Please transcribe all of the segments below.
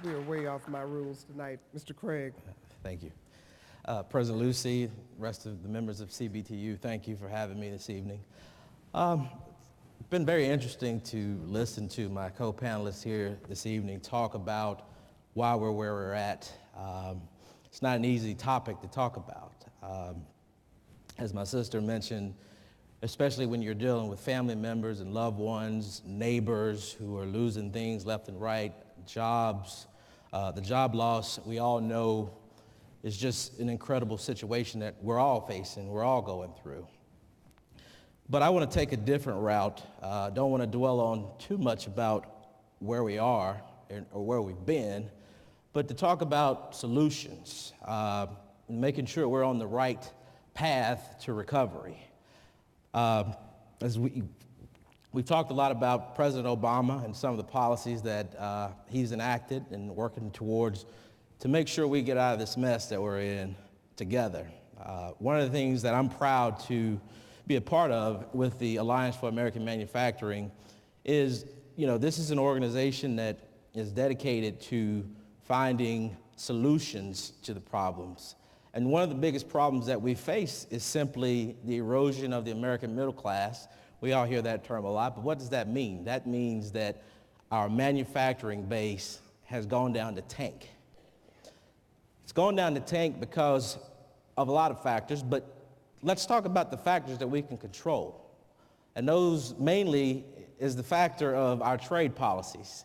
We are way off my rules tonight. Mr. Craig. Thank you. President Lucy, rest of the members of CBTU, thank you for having me this evening. It's been very interesting to listen to my co-panelists here this evening talk about why we're where we're at. It's not an easy topic to talk about. As my sister mentioned, especially when you're dealing with family members and loved ones, neighbors who are losing things left and right, jobs, the job loss, we all know is just an incredible situation that we're all facing, we're all going through. But I want to take a different route. Don't want to dwell on too much about where we are or where we've been, but to talk about solutions, making sure we're on the right path to recovery. As we've talked a lot about President Obama and some of the policies that he's enacted and working towards to make sure we get out of this mess that we're in together. One of the things that I'm proud to be a part of with the Alliance for American Manufacturing is, this is an organization that is dedicated to finding solutions to the problems. And one of the biggest problems that we face is simply the erosion of the American middle class. We all hear that term a lot, but what does that mean? That means that our manufacturing base has gone down the tank. It's gone down the tank because of a lot of factors, but let's talk about the factors that we can control. And those mainly is the factor of our trade policies.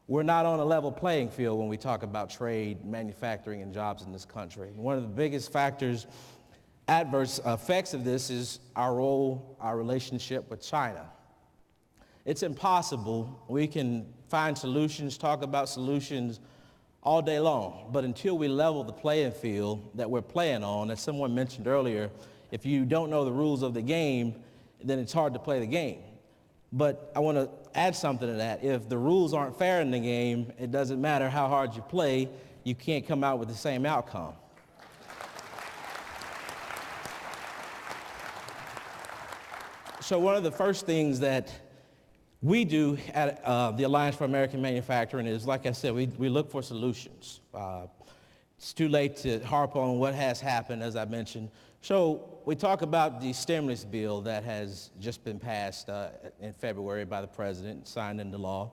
We're not on a level playing field when we talk about trade, manufacturing, and jobs in this country. One of the biggest factors, adverse effects of this is our role, our relationship with China. It's impossible. We can find solutions, talk about solutions all day long, but until we level the playing field that we're playing on, as someone mentioned earlier, if you don't know the rules of the game, then it's hard to play the game. But I want to add something to that. If the rules aren't fair in the game, it doesn't matter how hard you play, you can't come out with the same outcome. So one of the first things that we do at the Alliance for American Manufacturing is, like I said, we look for solutions. It's too late to harp on what has happened, as I mentioned. So we talk about the stimulus bill that has just been passed in February by the president, signed into law.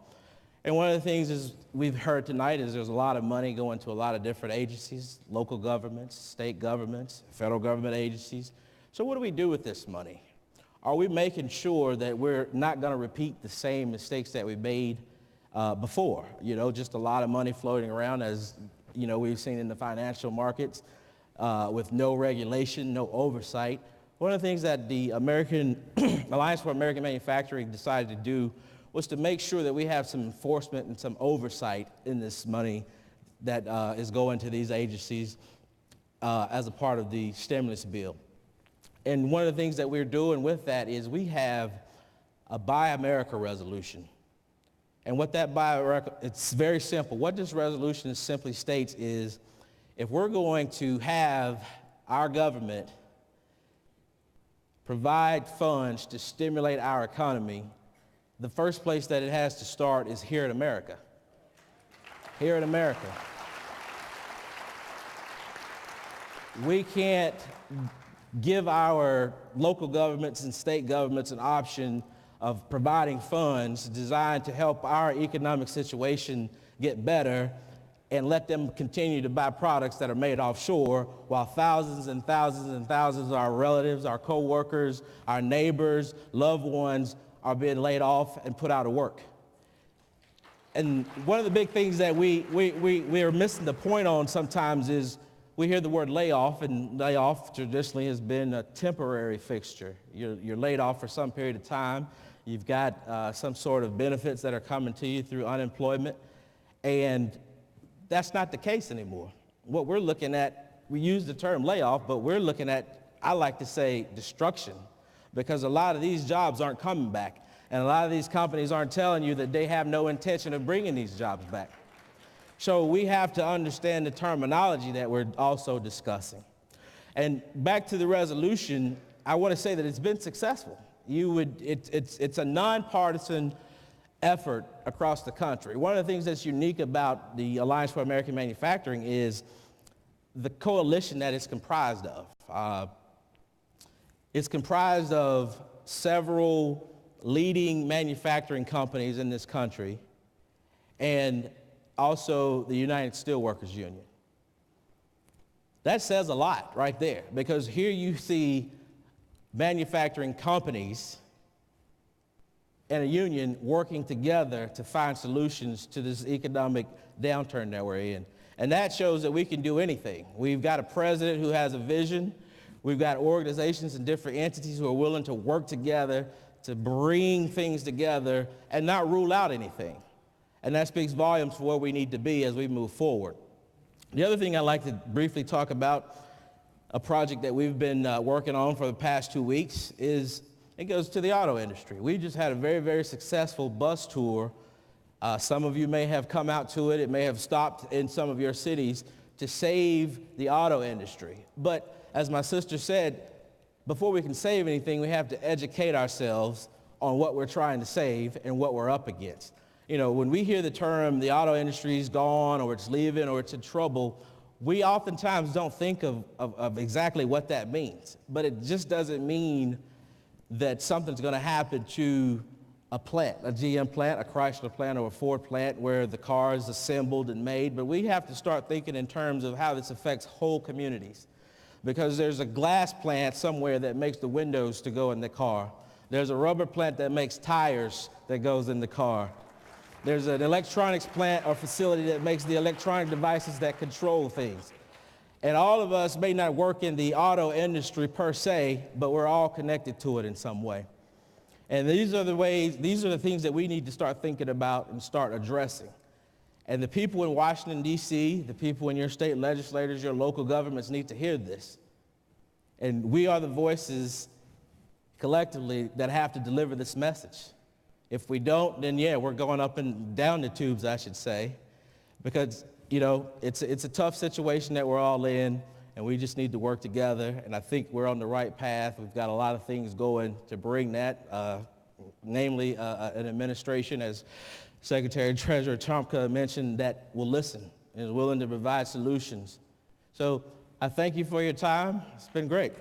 And one of the things is we've heard tonight is there's a lot of money going to a lot of different agencies, local governments, state governments, federal government agencies. So what do we do with this money? Are we making sure that we're not going to repeat the same mistakes that we made before? Just a lot of money floating around, as we've seen in the financial markets with no regulation, no oversight. One of the things that the American Alliance for American Manufacturing decided to do was to make sure that we have some enforcement and some oversight in this money that is going to these agencies as a part of the stimulus bill. And one of the things that we're doing with that is we have a Buy America resolution. And what that Buy America, it's very simple. What this resolution simply states is, if we're going to have our government provide funds to stimulate our economy, the first place that it has to start is here in America. Here in America. We can't give our local governments and state governments an option of providing funds designed to help our economic situation get better and let them continue to buy products that are made offshore while thousands and thousands and thousands of our relatives, our co-workers, our neighbors, loved ones are being laid off and put out of work. And one of the big things that we are missing the point on sometimes is we hear the word layoff, and layoff traditionally has been a temporary fixture. You're laid off for some period of time. You've got some sort of benefits that are coming to you through unemployment, and that's not the case anymore. What we're looking at, we use the term layoff, but we're looking at, I like to say, destruction, because a lot of these jobs aren't coming back, and a lot of these companies aren't telling you that they have no intention of bringing these jobs back. So we have to understand the terminology that we're also discussing. And back to the resolution, I want to say that it's been successful. It's a nonpartisan effort across the country. One of the things that's unique about the Alliance for American Manufacturing is the coalition that it's comprised of. It's comprised of several leading manufacturing companies in this country and also the United Steelworkers Union. That says a lot right there, because here you see manufacturing companies and a union working together to find solutions to this economic downturn that we're in. And that shows that we can do anything. We've got a president who has a vision. We've got organizations and different entities who are willing to work together to bring things together and not rule out anything. And that speaks volumes for where we need to be as we move forward. The other thing I'd like to briefly talk about, a project that we've been working on for the past 2 weeks, is it goes to the auto industry. We just had a very, very successful bus tour. Some of you may have come out to it. It may have stopped in some of your cities to save the auto industry. But as my sister said, before we can save anything, we have to educate ourselves on what we're trying to save and what we're up against. You know, when we hear the term the auto industry is gone or it's leaving or it's in trouble, we oftentimes don't think of exactly what that means. But it just doesn't mean that something's going to happen to a plant, a GM plant, a Chrysler plant, or a Ford plant where the car is assembled and made. But we have to start thinking in terms of how this affects whole communities. Because there's a glass plant somewhere that makes the windows to go in the car. There's a rubber plant that makes tires that goes in the car. There's an electronics plant or facility that makes the electronic devices that control things. And all of us may not work in the auto industry per se, but we're all connected to it in some way. And these are the things that we need to start thinking about and start addressing. And the people in Washington, D.C., the people in your state legislators, your local governments need to hear this. And we are the voices collectively that have to deliver this message. If we don't, then yeah, we're going up and down the tubes, I should say, because, you know, it's a tough situation that we're all in, and we just need to work together. And I think we're on the right path. We've got a lot of things going to bring that, namely an administration, as Secretary Treasurer Chomka mentioned, that will listen and is willing to provide solutions. So I thank you for your time. It's been great.